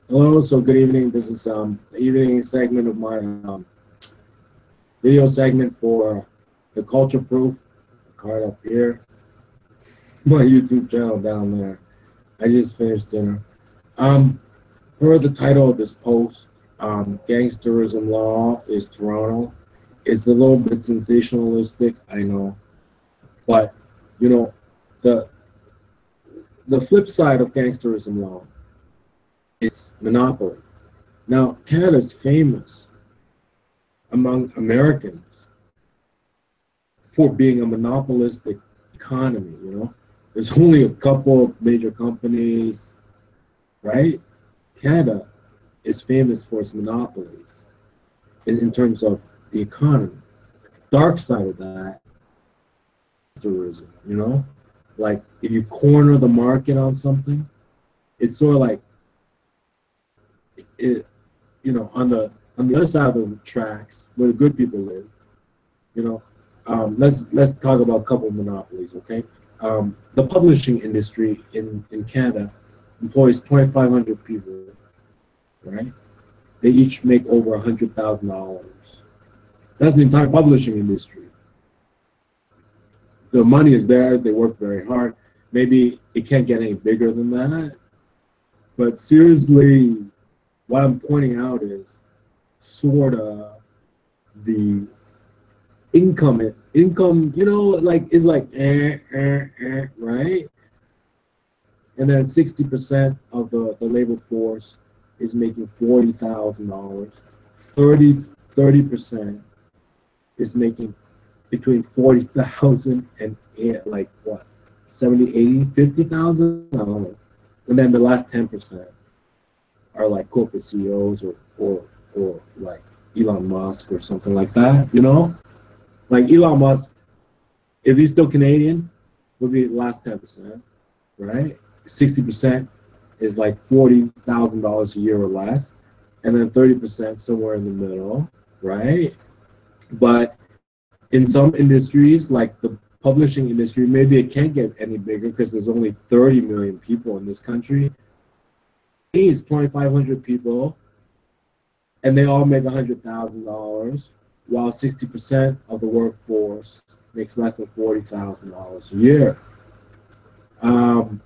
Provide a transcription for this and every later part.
Hello, so good evening. This is the evening segment of my video segment for the Culture Proof, the card up here, my YouTube channel down there. I just finished dinner. Um, per the title of this post, Gangsterism Law is Toronto. It's a little bit sensationalistic, I know, but you know, the the flip side of Gangsterism Law is monopoly. Now, Canada's famous among Americans for being a monopolistic economy. There's only a couple of major companies, right? Canada is famous for its monopolies in terms of the economy. Dark side of that is tourism. Like if you corner the market on something, it's sort of like it, on the other side of the tracks where the good people live. You know, let's talk about a couple of monopolies, okay? The publishing industry in Canada employs 2,500 people, right? They each make over $100,000. That's the entire publishing industry. The money is theirs. They work very hard. Maybe it can't get any bigger than that. But seriously, what I'm pointing out is sort of the income, like is like right? And then 60% of the labor force is making $40,000. 30% is making between 40,000 and like what, 70, 80, 50,000? I don't know. And then the last 10% are like corporate CEOs or like Elon Musk or something like that. Like Elon Musk, if he's still Canadian, would be the last 10%, right? 60% is like $40,000 a year or less, and then 30% somewhere in the middle, right? But in some industries, like the publishing industry, maybe it can't get any bigger because there's only 30 million people in this country. It's 2,500 people, and they all make $100,000, while 60% of the workforce makes less than $40,000 a year. Um,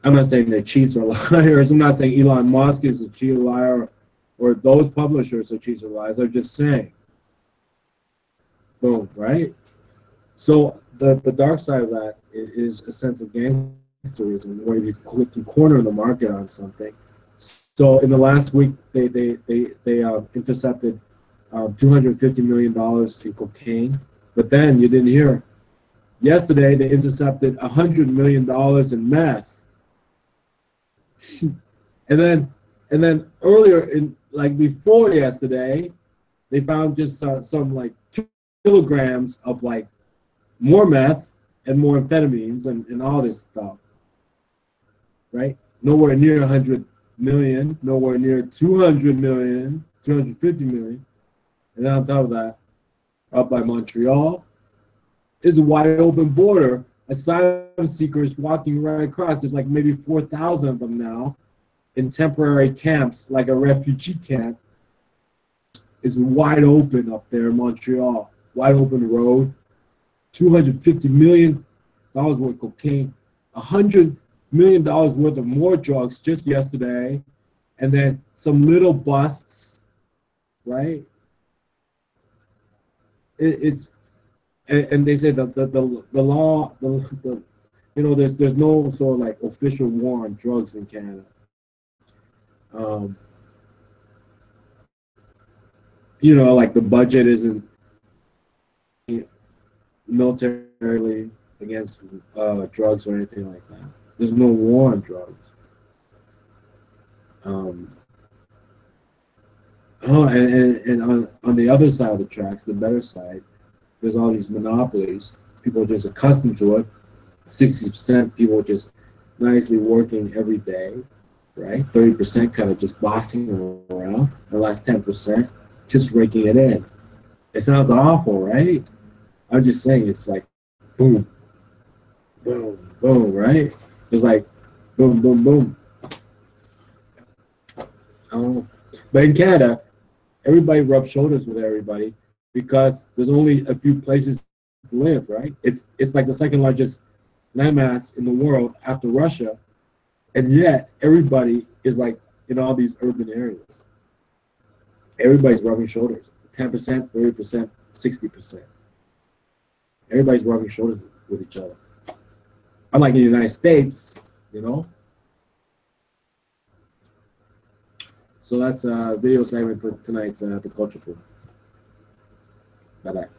I'm not saying they're cheats or liars. I'm not saying Elon Musk is a cheat or liar, or those publishers are cheats or liars. I'm just saying, boom, right? So the dark side of that is a sense of gangsterism, where you can corner the market on something. So in the last week, they intercepted $250 million in cocaine, but then you didn't hear. Yesterday, they intercepted $100 million in meth, and then earlier in like before yesterday, they found just some like 2 kilograms of like more meth and more amphetamines and all this stuff, right? Nowhere near 100 million, nowhere near 200 million, 250 million. And then on top of that, up by Montreal is a wide open border. Asylum seekers walking right across. There's like maybe 4,000 of them now in temporary camps, like a refugee camp. It's wide open up there in Montreal. Wide open road. $250 million worth of cocaine. $100 million worth of more drugs just yesterday. And then some little busts, right? It's and they say that the law, there's no sort of like official war on drugs in Canada. Um, like the budget isn't militarily against drugs or anything like that. There's no war on drugs. Um, and on the other side of the tracks, the better side, there's all these monopolies. People are just accustomed to it. 60% people just nicely working every day, right? 30% kind of just bossing around. The last 10% just raking it in. It sounds awful, right? I'm just saying it's like boom, boom, boom, right? It's like boom, boom, boom. I don't know. But in Canada, everybody rubs shoulders with everybody because there's only a few places to live, right? It's like the second largest landmass in the world after Russia, and yet everybody is like in all these urban areas. Everybody's rubbing shoulders. 10%, 30%, 60%. Everybody's rubbing shoulders with each other. Unlike in the United States, you know. So that's a video segment for tonight's The Culture Pool. Bye bye.